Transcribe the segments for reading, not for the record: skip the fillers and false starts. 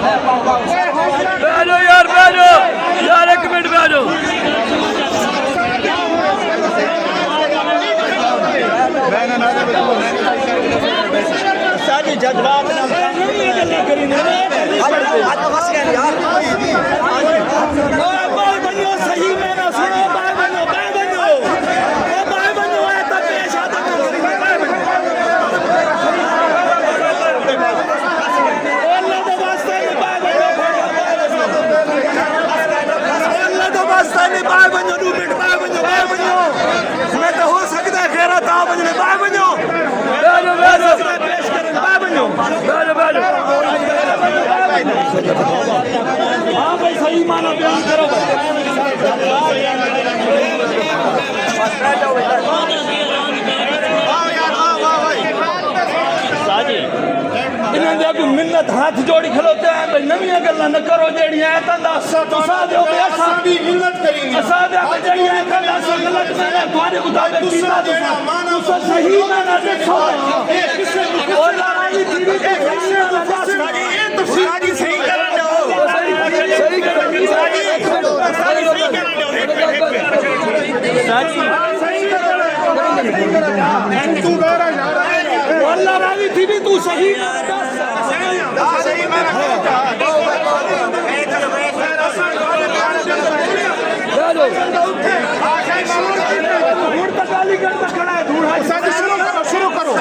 بیٹھو یار بیٹھو یار، ایک منٹ بیٹھو. ساری جذبات صحیح میں نہ سنو. بائے بنو بائے بنو بائے بنو ہے تو پیش آتا اللہ تو واسطے نہیں بائے بنو. اللہ تو واسطے نہیں بائے بنو. 2 منٹ بائے بنو بائے بنو. میں تو ہو سکتا ہے خیرات آ بنو بائے بنو. بیٹھو بیٹھو پیش کریں بائے بنو. بیٹھو بیٹھو. ہاں بھائی صحیح معنی بیان کرو بھائی. انہوں نے ابھی منت ہاتھ جوڑی کھلوتے ہیں بھائی نمیاں گلاں نہ کرو جیڑیاں ہیں تندا تسا دیو بے اساں بھی منت کریں اساں دے جیڑیاں ہیں تندا سو غلط میں نے تھوڑے مطابق کیتا تسا صحیح نہ دیکھو. اور راضی تھی بھی یہ تفسیری صحیح کرن دو. صحیح کرو اللہ راضی تھی بھی تو صحیح شروع کرو.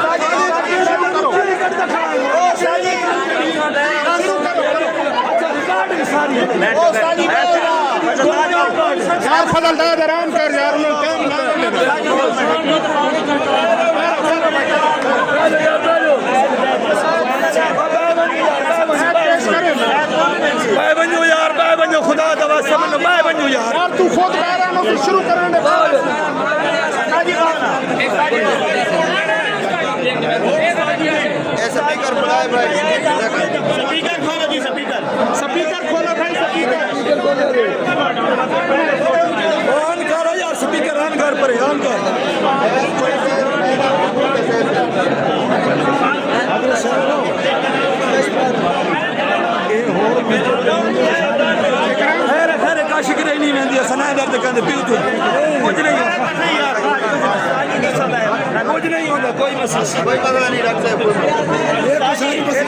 یار فضل داد آرام کر یار. بائے بنو یار بائے بنو خدا دوا سمجھو بائے بنو یار. تو خود کہہ رہا ہوں شروع کرنے سپیکر بلائے بھائی. سپیکر کھولو جی. سپیکر کھولو بھائی. آن کرو یار سپیکر آن کر پر آن کر. خیر کاشی کی نہیں مہندی سنا درد کہتے پیو تو کچھ نہیں کچھ نہیں ہوتا. کوئی مسئلہ نہیں رکھتے.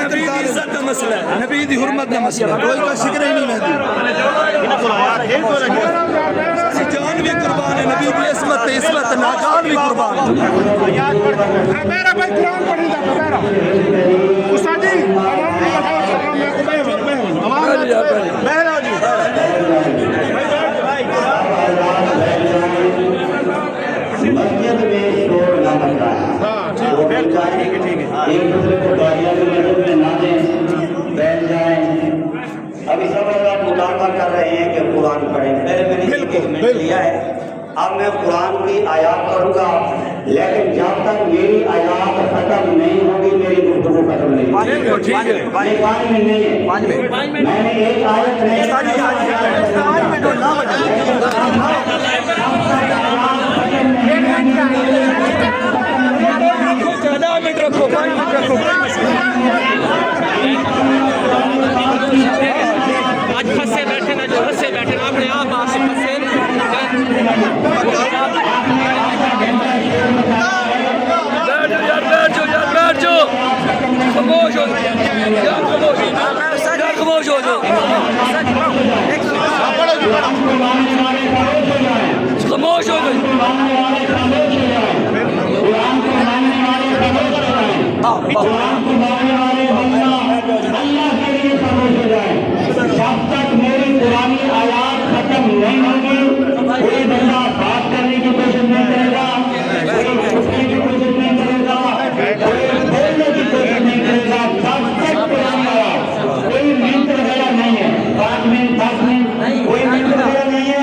نبی دی عزت کا مسئلہ ہے. نبی دی حرمت کا مسئلہ. کوئی کاشی کی نہیں مہندی جان بھی قربان ہے. نبی دی عصمت ناجان بھی قربان ہے. میرا بھائی قرآن پڑھی جا میرا استاد جی میرا جی مسجد میں شور نہ مچائیں. ایک دوسرے کو گالیاں بھی مسجد میں نہ دیں. بیٹھ جائیں. ابھی سب لوگ مطالبہ کر رہے ہیں کہ قرآن پڑھیں. پہلے میں نے ایک منٹ لیا ہے. اب میں قرآن کی آیات پڑھوں گا لیکن جب تک میری آیات ختم نہیں ہوگی میری گفتگو ختم نہیں ہوگی. 5 منٹ نہیں ہے. میں نے ایک آیت نہیں رکھو 5 منٹ رکھو. آج پھنسے بیٹھے نا جو پھنسے بیٹھے نا اپنے آپ آپ سے پھنسے. بیٹھ جاؤ خاموش ہو یار. خاموش ہو جاؤ. خاموش ہو جاؤ. جب تک میری پرانی آیات ختم نہیں ہوگی کوئی بندہ بات کرنے کی کوشش نہیں کرے گا. کوئی سوچنے کی کوشش نہیں کرے گا. کوئی بولنے کی کوشش نہیں کرے گا. جب تک پرانی آیات کوئی منٹ وغیرہ نہیں ہے. 5 منٹ 10 منٹ کوئی منٹ وغیرہ نہیں ہے.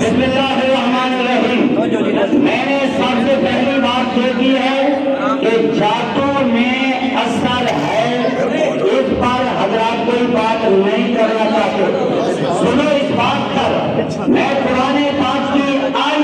بسم اللہ الرحمن الرحیم. میں نے سب سے پہلی بات یہ کی ہے کہ جادو میں اثر ہے. اس پر حضرات کوئی بات نہیں کرنا چاہتے. سنو اس بات پر. میں قرآن پاک کی آیت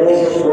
200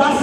10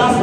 10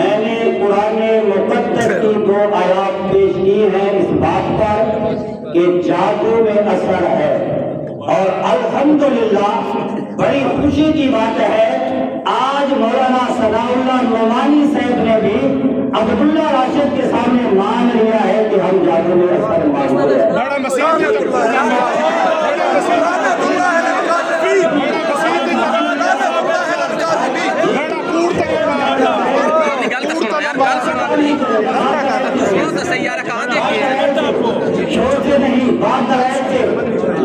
میں نے قرآن مقدس کی 2 آیات پیش کی ہیں اس بات پر کہ جادو میں اثر ہے، اور الحمدللہ بڑی خوشی کی بات ہے آج مولانا ثناء اللہ نعمانی صاحب نے بھی عبداللہ راشد کے سامنے مان لیا ہے کہ ہم جادو میں اثر مانتے ہیں۔ شور سے نہیں بات رہے تھے،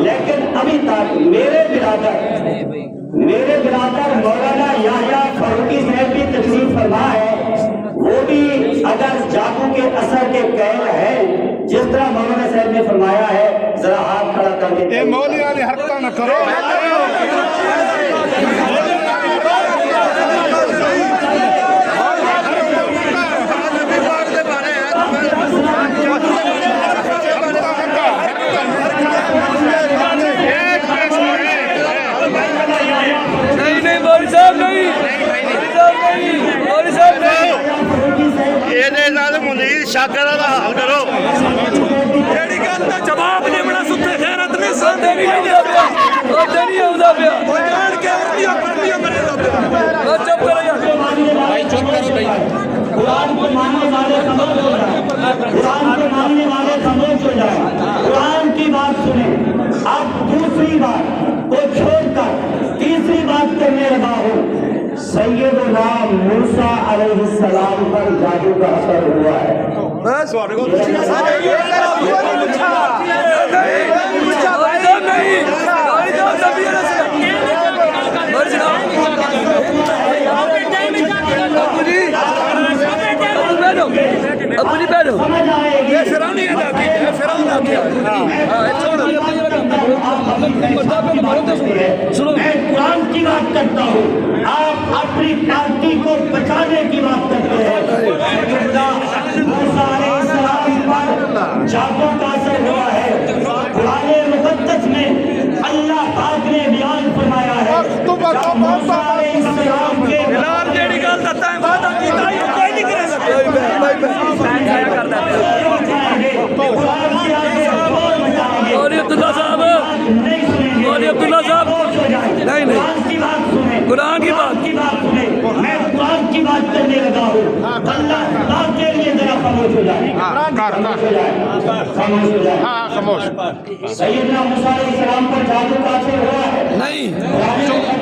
لیکن ابھی تک میرے برادر مولانا یحییٰ فاروقی صاحب بھی تشریف فرما ہے، وہ بھی اگر جادو کے اثر کے قائل ہے جس طرح مولانا صاحب نے فرمایا ہے، ذرا ہاتھ کھڑا کر کے مولوی والی حرکت نہ کرو۔ شاکر دا حال کرو جیڑی گل دا جواب نہیں بڑا ستے خیرت نہیں ساندے نہیں آਉਂਦਾ ਪਿਆ ਉਹਦੇ ਨਹੀਂ ਆਉਂਦਾ ਪਿਆ ਜਾਣ ਕੇ ਵਰਦੀਆਂ ਪੜਦੀਆਂ ਮਰੇ ਦਾ ਪਿਆ چپ کرو یار بھائی چپ کرو بھائی قرآن کو ماننے والے خاموش ہو جائیں، قرآن کو ماننے والے خاموش ہو جائیں، قرآن کی بات سنیں۔ اب دوسری بات کو چھوڑ کر تیسری بات کرنے لگا ہوں۔ سیدنا موسیٰ علیہ السلام پر جادو کا اثر ہوا ہے۔ اپنی بیٹھو سمجھ آئے گی فرعونی ادا کی ہے فرعون آ گیا میں قرآن کی بات کرتا ہوں، آپ اپنی پارٹی کو بچانے کی بات کرتے ہیں۔ موسیٰ علیہ السلام پر جادو کا اثر ہوا ہے۔ قرآن مقدس میں اللہ پاک نے بیان فرمایا ہے موسیٰ علیہ السلام کے بلال جیڑی گل دا تائیں وعدہ کیتا ہے کوئی نہیں کرے سکتا مولوی عبداللہ صاحب مولوی عبداللہ صاحب نہیں قرآن کی بات میں قرآن کی بات کرنے لگا ہوں، اللہ پاک کے لیے ذرا خاموش ہو جائے، خاموش ہو جائے۔ سیدنا موسیٰ علیہ السلام پر جادو کا اثر ہوا ہے۔ نہیں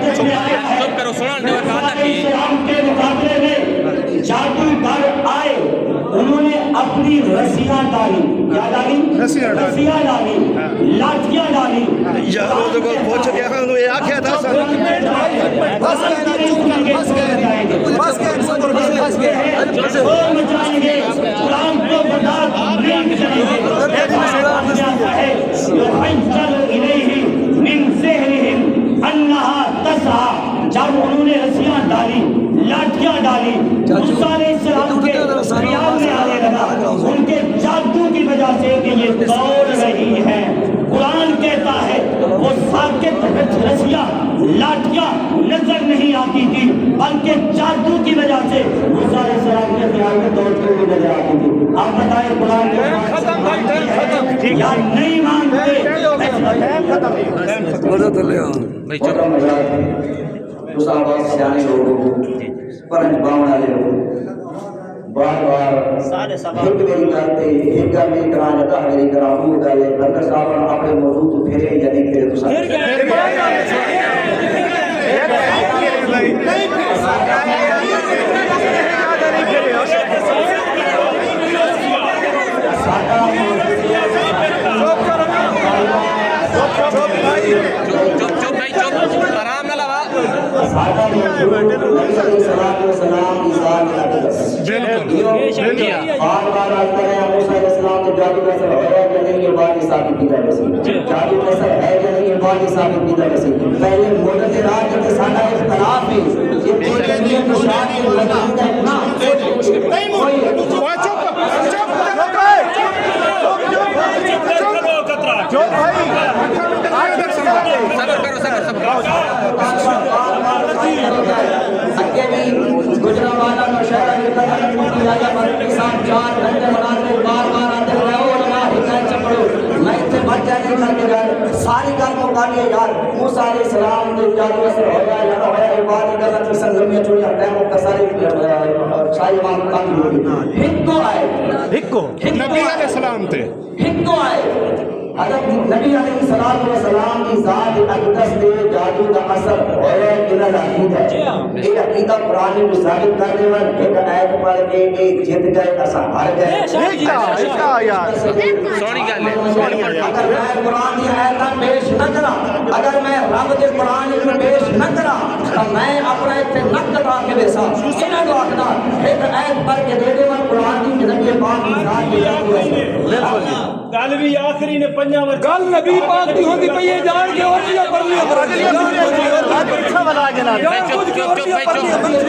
چپ کرو سنن دے وقت السلام کے مقابلے میں جادوگر آئے، انہوں نے اپنی رسیاں ڈالی، کیا ڈالی؟ رسیاں ڈالی، لاٹھیاں ڈالی۔ یار وہ تو پوچھ گیا ہوں یہ آکھیا تھا مچائیں گے قرآن کو برباد نہیں کریں گے۔ جب انہوں نے رسیاں ڈالی، لاٹھیاں ڈالی، موسیٰ علیہ السلام کے خیال میں آنے لگا ان کے جادو کی وجہ سے کہ یہ دوڑ رہی ہے۔ قرآن کہتا ہے وہ ساکت رسیاں لاٹھیاں نظر نہیں آتی تھی، بلکہ جادو کی وجہ سے موسیٰ علیہ السلام کے خیال میں دوڑتے ہوئے نظر آتی تھی۔ آپ بتائیں قرآن کے یا نہیں مانتے؟ بھائی چپ مسابقہ سیانے لوگوں پرنج باؤنا لے لوگوں بار بار ہٹ میری کرتے ہنگا میری کرا جاتا میری کرا ہوں گالے بندر صاحب اپنے موضوع تو پھرے یا نہیں پھرے تو ساتھ چپ بھائی چپ آرام نہ لوا سادہ نبی علیہ السلام ایزان بار بار آج کریں موسیٰ علیہ السلام نے جادو کا اثر ہے یا نہیں یہ بات ثابت کی جائے وسیع جادو کا اثر ہے یا نہیں یہ بات ثابت کی جائے وسیع پہلے معتزلہ کے سادہ اختلاف ہے یہ پورے دین کو شاعری لگا اتنا اگے بھی گجرا والا نوشہرہ لیے یار موسیٰ علیہ السلام نے جادو اثر ہویا یا نہ ہویا عبادت کرنا کی سنگمیہ چوڑی ہٹائیں مختصری شاہی امام کامل ہوگی ہکو آئے نبی علیہ السلام تھے ہکو آئے حضرت نبی علیہ السلام کی ذات اقدس دے جادو کا اثر ہویا انہا عقیدہ ہے یہ عقیدہ قرآن میں ثابت کرنے والا ایک آیت پڑھ کے ایک جیت گئے ایسا ہار گئے سونی گل ہے اگر میں قرآن کی آیتاں پیش نہ کرا اگر میں رب کے قرآن میں پیش نہ کرا تو میں اپنا اتنے نقل را کے بیسا انہوں نے آخنا ایک آیت پڑھ کے دے دے میں قرآن کی نبی پاک کی ذات کے جادو ایسے گل بھی آخری نے پنجا گل نبی پاک دی ہوندی پئی ہے جان کے اور کیا پر لیا پر اچھا بنا کے نہ کچھ کے اور کیا پر لیا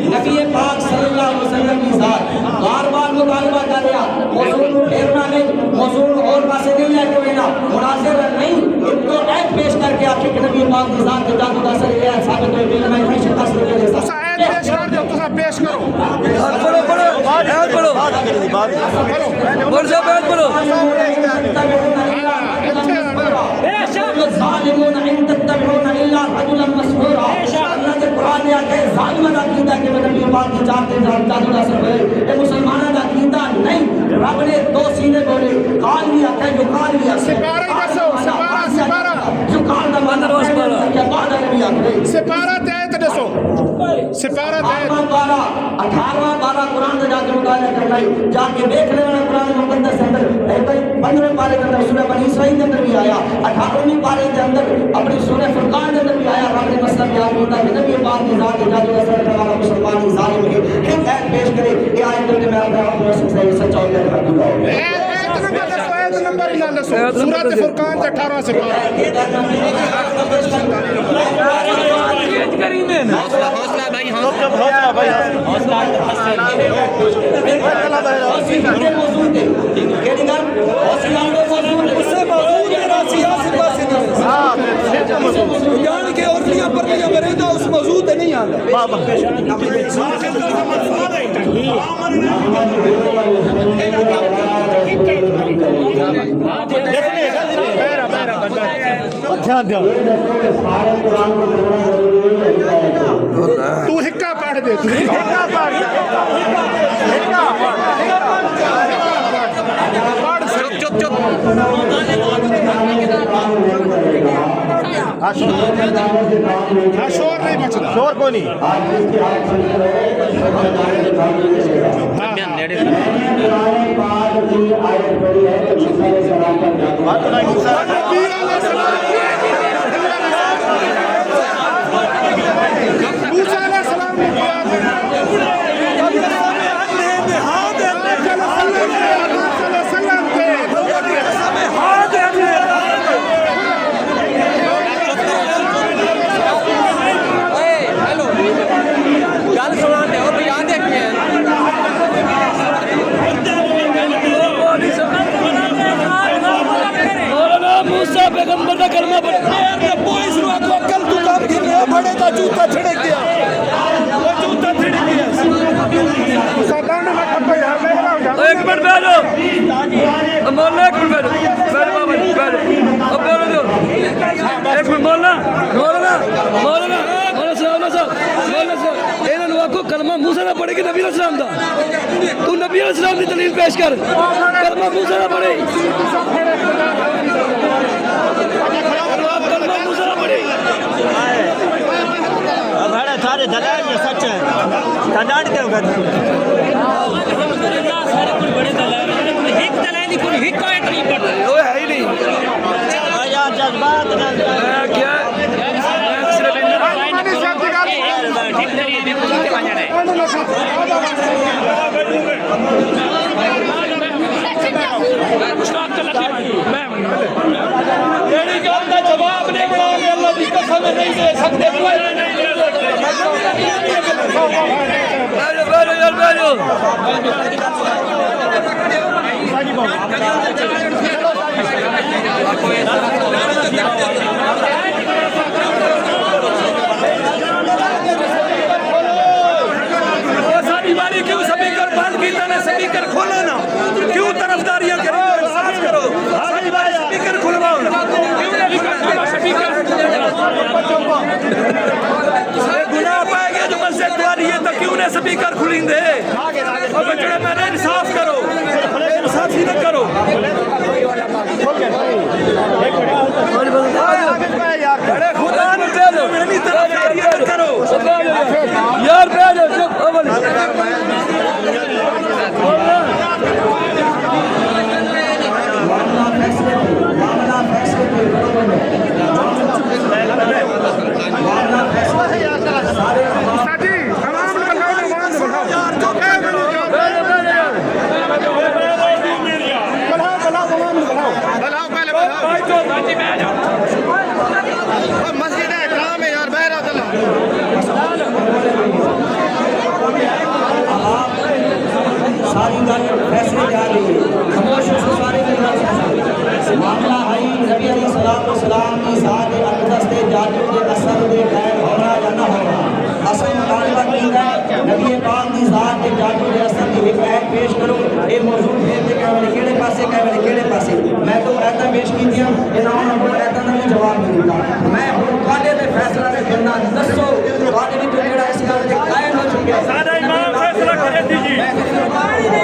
نبی پاک صلی اللہ علیہ وسلم کی ذات بار بار مطالبہ کر رہا موضوع کو پھیرنا نہیں موضوع اور پاسے نہیں لے کے لینا مناظر نہیں ایک تو ایک پیش کر کے آخر کہ نبی پاک کی ذات کے جادو کا اثر یہ ثابت ہوئے بل میں ہمیشہ قصر کے لئے تسا آیت پیش کر دو تسا پیش کرو پڑھو پڑھو آیت پڑھو بول سے بیت پڑھو الظالمون ان تتبعون الا رجلا مسحورا اللہ کے قرآن نے آتے ظالمہ کا عقیدہ کہ وہ نبی پاک کی جان کے جادو کا اثر ہوئے یہ مسلمانہ کا عقیدہ نہیں رب نے دو سینے بولے قال بھی آتا ہے جو قال بھی آتا ہے سپارہ ہی دسو سپارہ جو قال کا مانا کیا قال نبی آتا ہے سپارہ آیت دسو سپارہ آیت 18واں بارہ قرآن سے جا کے مطالعہ کرنا ہے جا کے دیکھ لے والا قرآن مقدس کے اندر 15ویں پارے کے اندر سورہ بنی اسرائیل کے اندر بھی آیا 18ویں پارے کے اندر اپنی سورہ فرقان کے اندر بھی آیا رب نے مسئلہ بیان کیا کہ نبی پاک کی ذات جادو اثر کرنے والا مسلمان ظالم ہے ایک آیت پیش کرے یہ آیت میں میں اپنے آپ کو سچا ہو گیا میں دوں گا آیت نمبر نہ دسو سورۃ فرقان 18 سے حوصلہ بھائی حوصلہ جان کے اور لیا پر لیا میرے تو اس موضوع تے نہیں آندا تو ہکا پڑھ دے تو ہکا پڑھ چپ چپ شور نہیں بچنا شور کو نہیں موسیٰ علیہ السلام نے پیغمبر کا کلمہ پڑھ پولیس نو آکو کل تو کام کی نیا پڑے تا جوتا چھڑک گیا وہ جوتا چھڑک گیا ایک منٹ بیٹھو مولانا ایک منٹ بیٹھو بیٹھو بابا جی بیٹھو اب بیٹھو جو ایک منٹ مولانا مولانا مولانا مولانا صاحب انہوں نے آکو کلمہ موسیٰ نہ پڑھے گی نبی علیہ السلام دا تو نبی علیہ السلام کی دلیل پیش کر کلمہ موسیٰ نہ پڑھے سارے دلائل یہ سچ ہے کناٹ کے وقت ایک دلائل کوئی ایک آیت نہیں پڑھتا وہ ہے ہی نہیں یار جذبات کیا جواب نہیں پاؤں اللہ کی قسم نہیں دے سکتے کیوں سپیکر بند کیتا نے سپیکر کھولا نا کیوں طرفداریاں کرو دے اب جڑے میں نے انصاف کرو انصافی نہ کرو ارے خدا نے دے دو میری طرف خیریت کرو یار بیٹھ چپ اول مسجد ہے کام ہے یار بہرا ساری فیصلے جا رہی ہے خاموش ہو سارے معاملہ ہے نبی علیہ السلام کی ذات اقدس کے جادو کے اثر دے غیر ہونا یا نہ ہونا اصل مطالبہ کیتا ہے نبی پاک کی ذات کے جادو کے اثر کی حکایت پیش کرو یہ موضوع پھر دے کہ کیڑے پاسے کیڑے پاسے میں تو ایسا پیش کیتیاں انہوں نے ایسا نہیں جواب نہیں دیتا میں ہن تواڈے تے فیصلہ تے کرنا دسو تواڈے وچ جڑا اس گل تے قائم ہو چکا ہے سادہ امام فیصلہ کرے دیجیے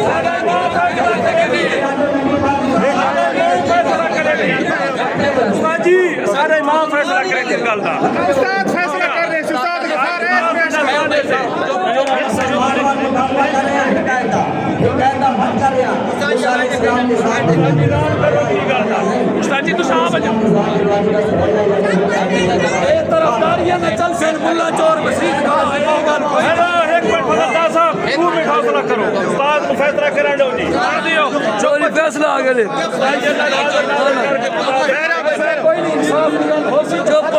سادہ امام فیصلہ کرے دیجیے استاد جی سارے امام فیصلہ کرے اس گل دا استاد فیصلہ کر رہے ہیں استاد کے سارے استاد جی تو صاحب اے طرفداریاں نہ چل سن ملا چور مسجد کا ایک منٹ فضلدار صاحب 2 منٹ حوصلہ کرو استاد کو فیصلہ کرن دو جی دیو چوری فیصلہ آ گئے کوئی نہیں انصاف کی گل ہو سی چپ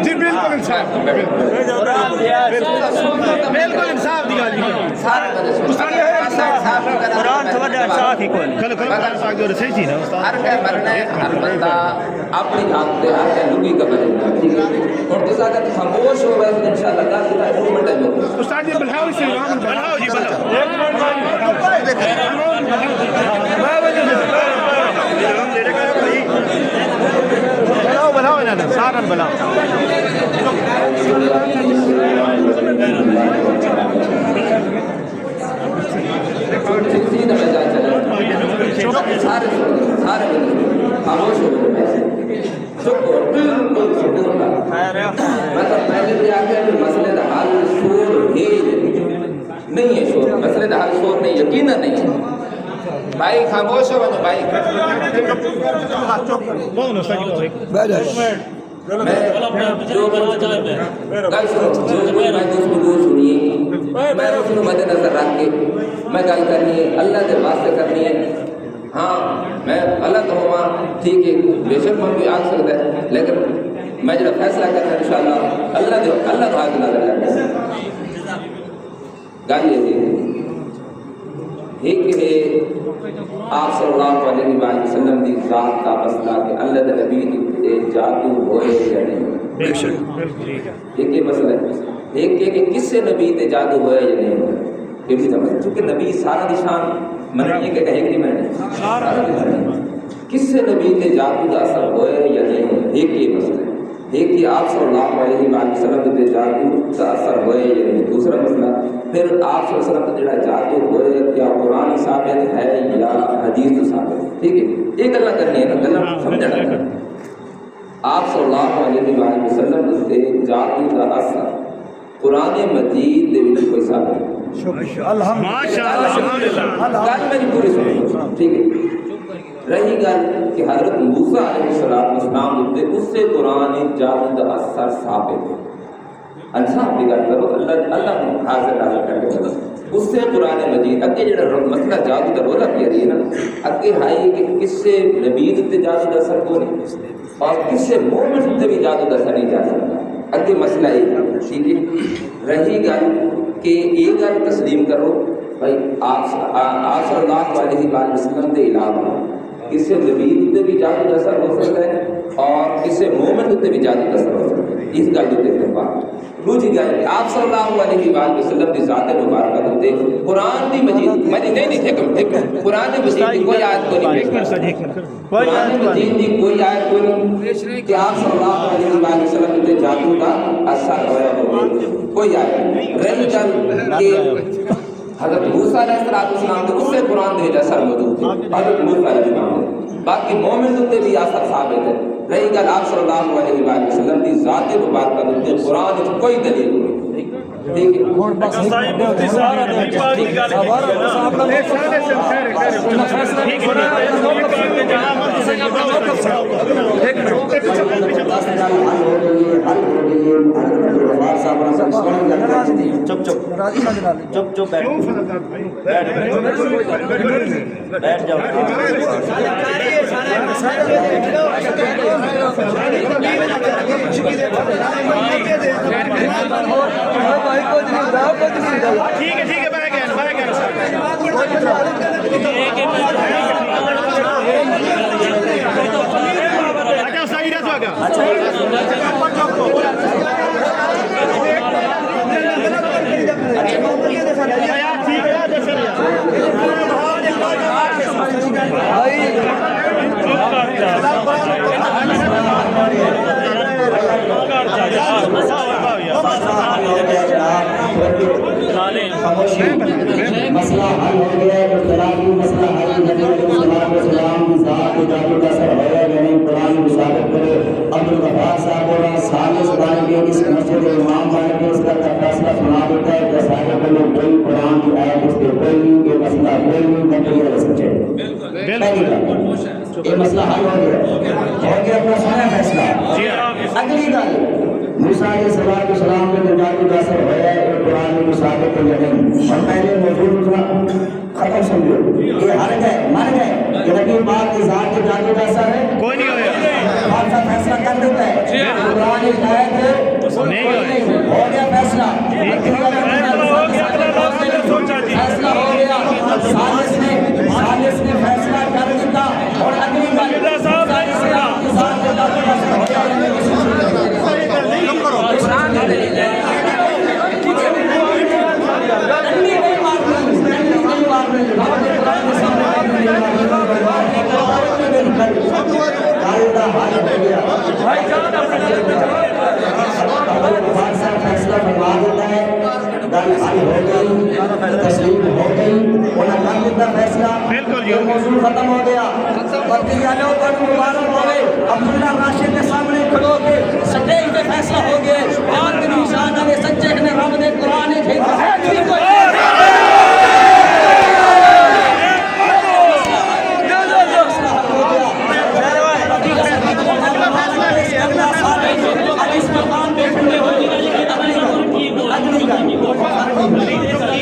جی بالکل انصاف بالکل انصاف دی گل قرآن تو وڈا انصاف ہی کوئی ہر کے مرنا ہے ہر بندہ اپنی ذات دے ہر کے لگی کا بنے اور تو اگر خاموش ہو گئے تو انشاءاللہ اللہ تعالی 2 منٹ میں استاد جی بلہاؤ سے بلہاؤ جی بلہاؤ انہاں سارا بلہاؤ سیدھا بجا چلے سارے خاموش ہو گئے چپ ہو بالکل سکون کا مطلب پہلے بھی آ گیا کہ مسئلے کا حل شور ہی نہیں ہے شور مسئلے کا حل شور نہیں یقیناً نہیں ہے بھائی خاموش ہو بھائی جو گل سنیے میں اس کو مد نظر رکھ کے میں گل کرنی ہے اللہ کے واسطے کرنی ہے ہاں میں الگ ہوا ٹھیک ہے بے شک میں کوئی آ سکتا ہے لیکن میں جب فیصلہ کرنا انشاءاللہ اللہ کو آگے نظر رکھنا گل یہ ایک ہے آپ صلی اللہ علیہ وسلم کی ذات کا مسئلہ کہ اللہ کے نبی کے جادو ہوئے یا نہیں ایک یہ مسئلہ ہے ایک یہ کہ کس سے نبی تے جادو ہوئے یا نہیں ہوئے یہ بھی سمجھ چونکہ نبی سارا نشان منعی کے کہے کہ نہیں میں نے سارا نشان کس سے نبی تے جادو کا اثر ہوئے یا نہیں ہوئے ایک یہ مسئلہ ہے ایک کہ آپ صلی اللہ علیہ وسلم تے جادو کا اثر ہوئے یا نہیں دوسرا مسئلہ پھر آپ صلی اللہ علیہ وسلم جڑا جادو ہوئے کیا قرآن ثابت ہے یا حدیث ثابت ٹھیک ہے یہ گلا کرنی ہے نا گلا سمجھنا ہے آپ صلی اللہ علیہ وسلم سے جادو کا اثر قرآن مجید دے وچ کوئی ثابت گل میری پوری سنو ٹھیک ہے رہی گل کہ حضرت موسیٰ علیہ السلام اس سے قرآن جادو کا اثر ثابت ہے انصاف کی گل کرو اللہ کو حاضر کر کے اس سے قرآن مجید اگے جڑا مسئلہ جادو کا رولا کیا رہی ہے نا اگے ہے کہ کس سے نبی تے جادو کا اثر کو نہیں اور کس سے مومن تے بھی جادو کا اثر نہیں جا سکتا اگے مسئلہ ہے ٹھیک ہے رہی گل کہ یہ گل تسلیم کرو بھائی آپ صلی اللہ علیہ وسلم کے علاوہ کس سے نبی تے بھی جادو کا اثر ہو سکتا ہے اور کس سے مومن تے بھی جادو کا اثر ہو سکتا ہے اس گل دے اتفاق دوسری گل آپ صلی اللہ علیہ وآلہ وسلم دی ذات مبارکہ تے قرآن دی مجید نہیں تھے قرآن دی مجید دی کوئی آیت کوئی قرآن مجید دی کوئی آیت کوئی کہ آپ صلی اللہ علیہ وآلہ وسلم تے جادو کا اثر ہویا ہو کوئی آیت رہی گل کہ حضرت موسیٰ علیہ السلام تے اس سے قرآن دے اثر موجود ہے حضرت موسیٰ علیہ السلام باقی مومن تے بھی اثر ثابت ہے رہی گل آپ صلی اللہ علیہ وآلہ وسلم دی ذات مبارکہ تے قرآن وچ کوئی دلیل نہیں ٹھیک ہے بیٹھ جاؤ ٹھیک ہے بھائی گیا اچھا صحیح رہا مسئلہ حل ہو گیا ہے مسئلہ حل نبی علیہ السلام کی ذات کو جادو کا اثر ہے یعنی قرآن کو ثابت کرے عبدالغفار صاحب بولا سالس بن کے اس مسجد امام بن کے اس کا فیصلہ سنا دیتا ہے کہ سارے بندے کوئی قرآن کی آیت اس کے کوئی نہیں یہ مسئلہ کوئی نہیں منتقل کر سکتے یہ مسئلہ حل ہو گیا اپنا سنا فیصلہ اگلی گل موسیٰ علیہ السلام کے جادو کا اثر ہے قرآن کو ثابت کر نہیں اور پہلے موجود ختم سمجھو یہ ہر گئے مر گئے کہ نبی پاک کی ذات کے جادو کا اثر ہے کوئی نہیں ہویا کون سا فیصلہ کر دیتا ہے قرآن کی آیت ہو گیا فیصلہ فیصلہ ہو گیا سالس نے فیصلہ کر دیتا اور اگلی بات ذات کے جادو کا اثر ہو گیا فیصلہ فرما دیتا ہے گل حل ہو گئی تسلیم ہو گئی انہیں کر دیتا فیصلہ یہ موضوع ختم ہو گیا مبارک ہوئے عبداللہ راشد کے سامنے کھڑو کے سٹیج پہ فیصلہ ہو گئے اور دن نشان آگے سچے نے رب نے قرآن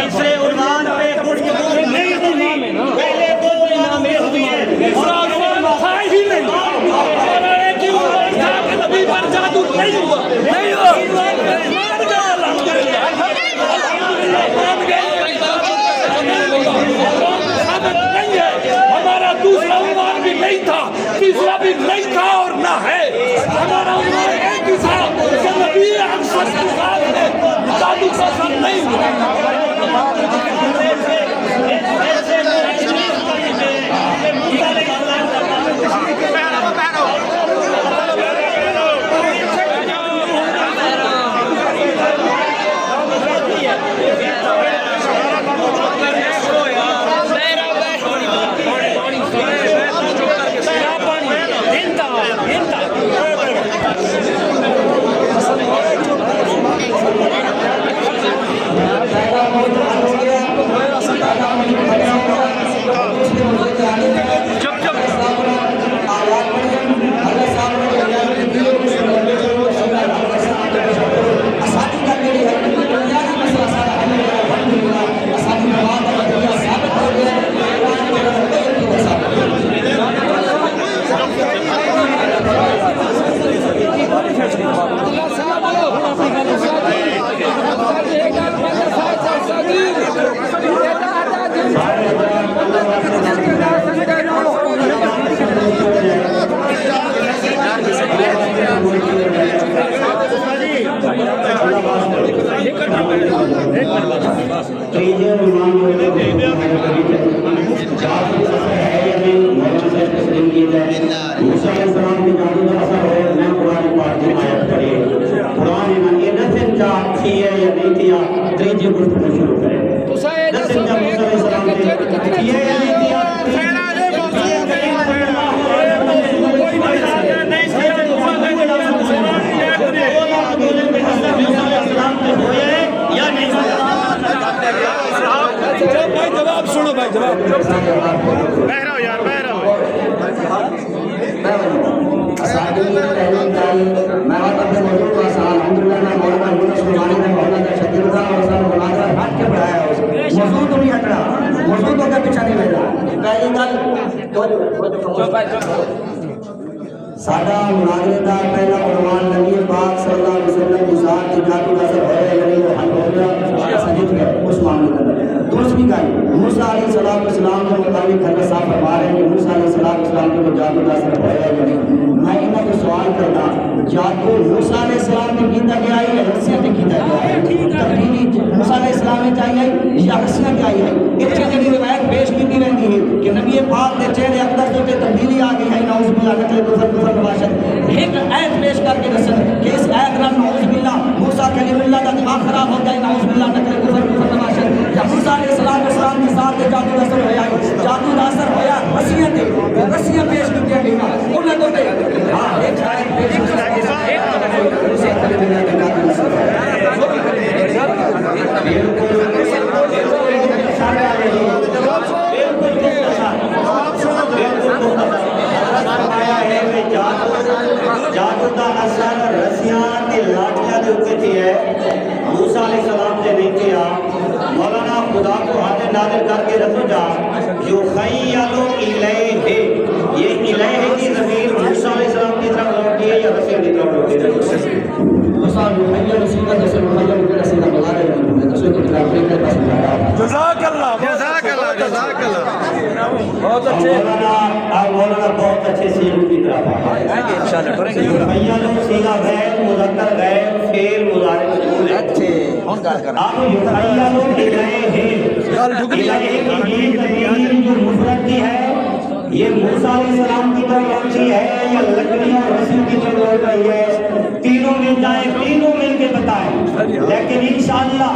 تیسرے عنوان پہ کچھ پہلے دو انعام ہوئی ہیں اور آگے ہی نہیں اور ایک ہی نبی پر جادو نہیں ہوا ہمارا دوسرا عنوان بھی نہیں تھا تیسرا بھی نہیں تھا اور نہ ہے ہمارا عنوان ایک ہی تھا کہ نبی اکثر کے ساتھ ہے جادو کا سر نہیں ہوا پہلا موضوع حل ہو گیا موسیٰ علیہ السلام کی جادو کا اثر ہے میں قرآن پاک کی آیت پڑھی قرآن میں یہ نسل جا تھی ہے یا نہیں تھی تریجی گفتگو شروع کرے نسل جا موسیٰ علیہ السلام کی تھی ہے یا نہیں تھی بھائی جواب سنو بھائی جواب بہرا ہو یار بہرا ہو میں آپ اپنے موضوع کا سال الحمدللہ میں مولانا یونس رحمانی نے مولانا شکیل اللہ اور صاحب مولانا ہٹ کے پڑھایا ہے موضوع تو نہیں ہٹ رہا موضوع تو کا پیچھا نہیں بھیجا پہلی گل ساڈا مناظرے کا پہلا عنوان نبی پاک صلی اللہ علیہ وسلم کی ذات کی جادو کا اثر ہے یعنی وہ حل ہو گیا سجد گئے اس معاملے کے اندر دوسری گل موسیٰ علیہ السلام کے مطابق حضرت صاحب فرما رہے ہیں کہ موسیٰ علیہ السلام کے جادو کا اثر ہے یا نہیں میں انہوں کو سوال کرتا جادو موسیٰ علیہ السلام نے کیتا گیا ہے یا رسیاں نے کیتا گیا ہے تبدیلی موسیٰ علیہ السلام نے چاہیے یا رسیاں چاہیے اس چیز کی روایت پیش کی رہتی ہے کہ نبی پاک کے چہرے اقدس جو تبدیلی آ گئی ہے نعوذ باللہ نقل کفر نباشت ایک آیت پیش کر کے دسن کہ اس آیت نال نعوذ باللہ موسیٰ کلیم اللہ کا دماغ خراب ہو جائے نعوذ باللہ نقل کفر نباشت یا موسیٰ علیہ السلام کی ذات کے جادو اثر ہویا ہے جادو اثر ہویا رسیاں پیش کی گئی نا انہاں کو ہاں ایک آیت پیش کی جادو کا اثر رسیاں تے لاٹھیاں دے اوپر تھی ہے موسیٰ علیہ السلام سے نہیں کیا مولانا خدا کو حاضر نازل کر کے رسو جا جو خیالو الیہ یہ الیہ کی ضمیر موسیٰ علیہ السلام کی طرف لوٹتی ہے یا رسیاں کی طرف لوٹتی ہے موسیٰ محیّ رسول کا جیسے محیّ رسول کا بلا رہے ہیں رسول کی طرف لے کر پاس بلا جزاک اللہ بہت اچھے مولانا بہت اچھے سیغوں کی طرف محیّ سیغہ غیر مذکر غیر فعل مضارع مجھول ہے اچھے ہون گال کر آپ محیّ جو مفرد کی ہے یہ موسیٰ علیہ السلام کی طرف لوٹی ہے یا لکڑیوں اور رسیوں کی طرف لوٹ رہی ہے تینوں مل جائیں تینوں مل کے بتائیں لیکن انشاءاللہ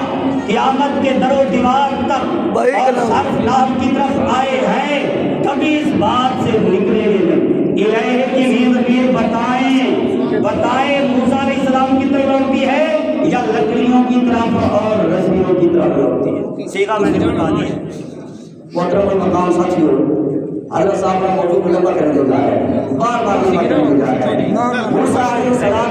قیامت کے در و دیوار تک اور صرف نام کی طرف آئے ہیں کبھی اس بات سے نکلیں گے نہیں الہی کی ضمیر بتائیں موسیٰ علیہ السلام کی طرف لوٹتی ہے یا لکڑیوں کی طرف اور رسیوں کی طرف لوٹتی ہے سیغہ میں نے بتا دی ہے محترم المقام ساتھیوں حضرت صاحب کا موضوع لمبا کرنے جا رہا ہے بار لمبا کرنے جا رہا ہے موسیٰ علیہ السلام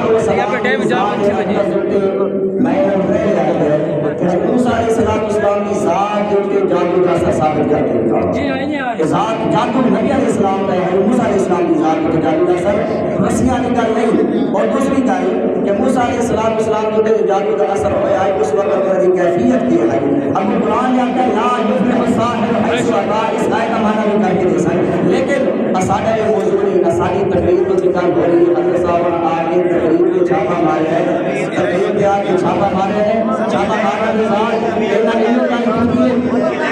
موسیٰ علیہ السلام کی ذات جو کہ جادو کا اثر ثابت کرتے ہیں ذات جادو نبی علیہ السلام کا ہے موسیٰ علیہ السلام کی ذات کا جادو کا اثر رسیاں نکل نہیں اور دوسری گل کہ موسیٰ علیہ السلام جو کہ جادو کا اثر ہوا ہے اس وقت پر کیفیت کی ہے اب قرآن نے کہا لا یفلح الساحر حیث اتا اس آیت کا معنی بھی کر کے دے سکتے لیکن اساڈا یہ موضوع نہیں اساڈی تقریر تو ذکر ہو رہی ہے حضرت صاحب آگے تقریر میں چھاپا مارے ہیں تقریر کے آگے چھاپا مارے ہیں چھاپا مارنے کے بعد اینا نیو کا کی ہے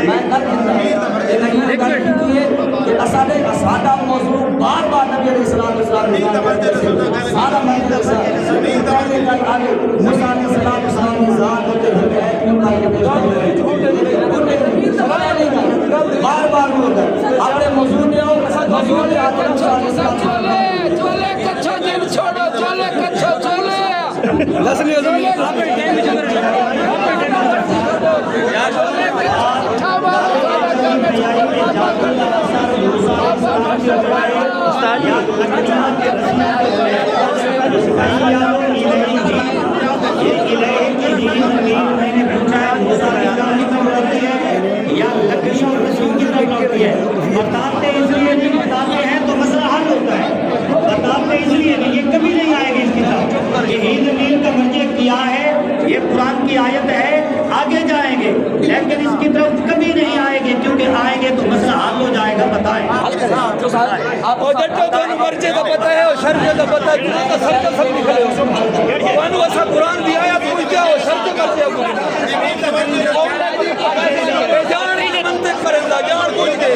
میں کر دیتا اینا نیو کا کی ہے کہ اساڈا موضوع بار بار نبی علیہ السلام سارا مطلب زمین کرنے کا آگے موسیٰ علیہ السلام کی ذات ہوتے ہیں بار بار ہوتا ہے اپنے موضوع میں آؤ موضوع میں آتے ہیں چولے کچھو دن چھوڑو چولے کچھو چولے لسلی ازمی بتاتے اس لیے نہیں بتاتے ہیں تو مسئلہ حل ہوتا ہے بتاتے اس لیے نہیں یہ کبھی نہیں آئے گی اس کی طرف یہی زمین کا مرجع کیا ہے یہ قرآن کی آیت ہے آگے جائیں گے لیکن اس کی طرف کبھی نہیں آئے گے کیونکہ آئیں گے تو مسئلہ حل ہو جائے گا بتائیں اور جٹو دونوں مرجے کا پتہ ہے اور شرجے کا پتہ ہے دونوں کا سر کا سب نکلے ہو وانو ایسا قرآن بھی آیا پوچھتے ہو شرجے کرتے ہو جان ہی منطق کریں گا جان پوچھ گئے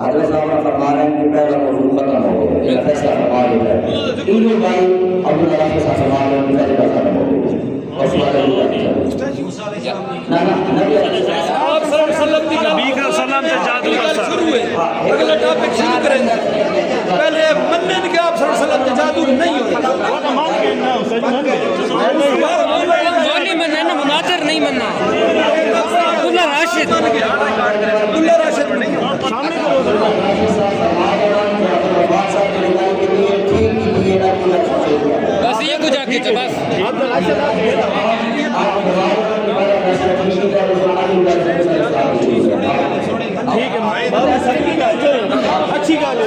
حضرت صاحب نے فرمایا کہ پہلا موضوع ختم ہو گیا یہ فیصلہ فرما لیا تینوں بھائی عبد اللہ کے ساتھ فرما لیا کہ فیصلہ ختم ہو گیا اور سوال ہے نبی علیہ السلام کی نبی کا سلام سے جادو کا شروع ہے اگلا ٹاپک شروع کریں گے پہلے مننے کہ آپ صلی اللہ علیہ وسلم جادو نہیں ہوتا نہیں مننا نا مناظر نہیں مننا عبداللہ راشد سامنے بس یہ کو جا کے بس ٹھیک ہے اچھی گل ہے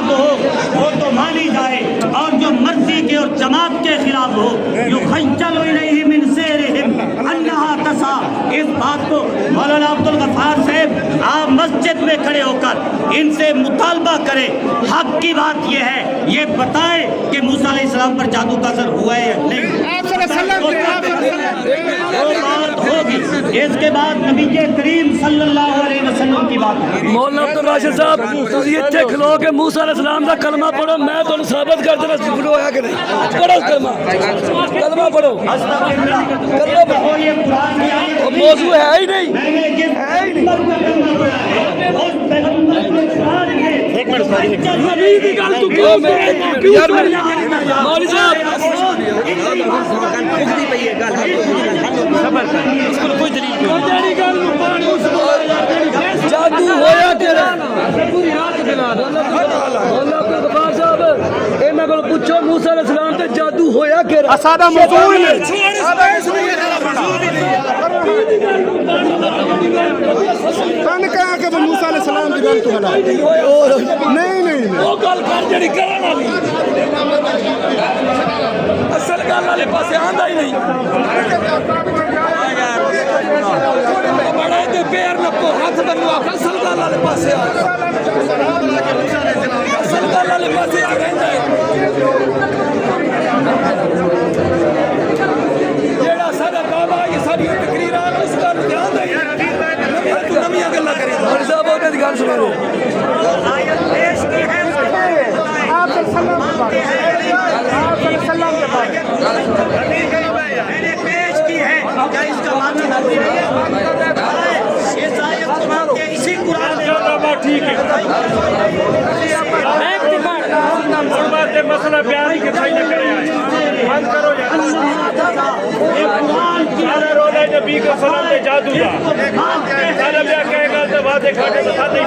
خلاف ہو وہ تو مانی جائے، اور جو مرضی کے اور جماعت کے خلاف ہو یخیل الیہ من سیرہم انہا تسعی، اس بات کو مولانا عبدالغفار صاحب آپ مسجد میں کھڑے ہو کر ان سے مطالبہ کریں، حق کی بات یہ ہے، یہ بتائیں کہ موسیٰ علیہ السلام پر جادو کا اثر ہوا ہے یا نہیں، وہ بات ہوگی۔ اس کے بعد نبی کریم صلی اللہ علیہ وسلم کی بات ہے۔ مولانا عبد الراشد صاحب تسی اتنے کھلو کے موسیٰ علیہ السلام کا کلمہ پڑھو، میں تمہیں ثابت کر دینا سکھلو ہے کہ نہیں، پڑھو کلمہ پڑھو، کلمہ پڑھو، یہ قرآن کی آیت وہ موضوع ہے ہی نہیں، میں نے جس پیغمبر کا کلمہ پڑھا ہے اس پیغمبر کے قرآن ہے۔ نبی کی گل تو کیوں یار مولوی صاحب جادو ہویا تیرا غفار صاحب انہاں کول پوچھو موسیٰ علیہ السلام تے جادو ہویا کیڑا سادہ موضوع ہی نہیں کن کہا کہ موسیٰ علیہ السلام کی گل تو ہلا نہیں وہ گل کر جڑی کرن والی اصل گل والے پاسے آندا ہی نہیں، بڑے تے پیر نپو ہاتھ بنو اصل گل والے پاسے آ، اصل گل والے پاسے آ رہندا ہے جیڑا سارا کعبہ یہ ساری تقریرات اس گل تے آندا ہی نہیں، تو نویاں گلاں کری مولوی صاحب انہاں دی گل سنو آیت پیش کی ہے آپ صلی اللہ علیہ وسلم کے بارے میں نے پیش کی ہے، کیا اس کا معنی نہیں ہے؟ اس آیت قرآن کے اسی قرآن میں ٹھیک ہے مسئلہ بیان کے صحیح نہ کرے بند کرو یار سارے روزے نبی کو سلام دے جادو دا سارا بیا کہے گا تو باتیں کھاٹے تو ساتھ ہی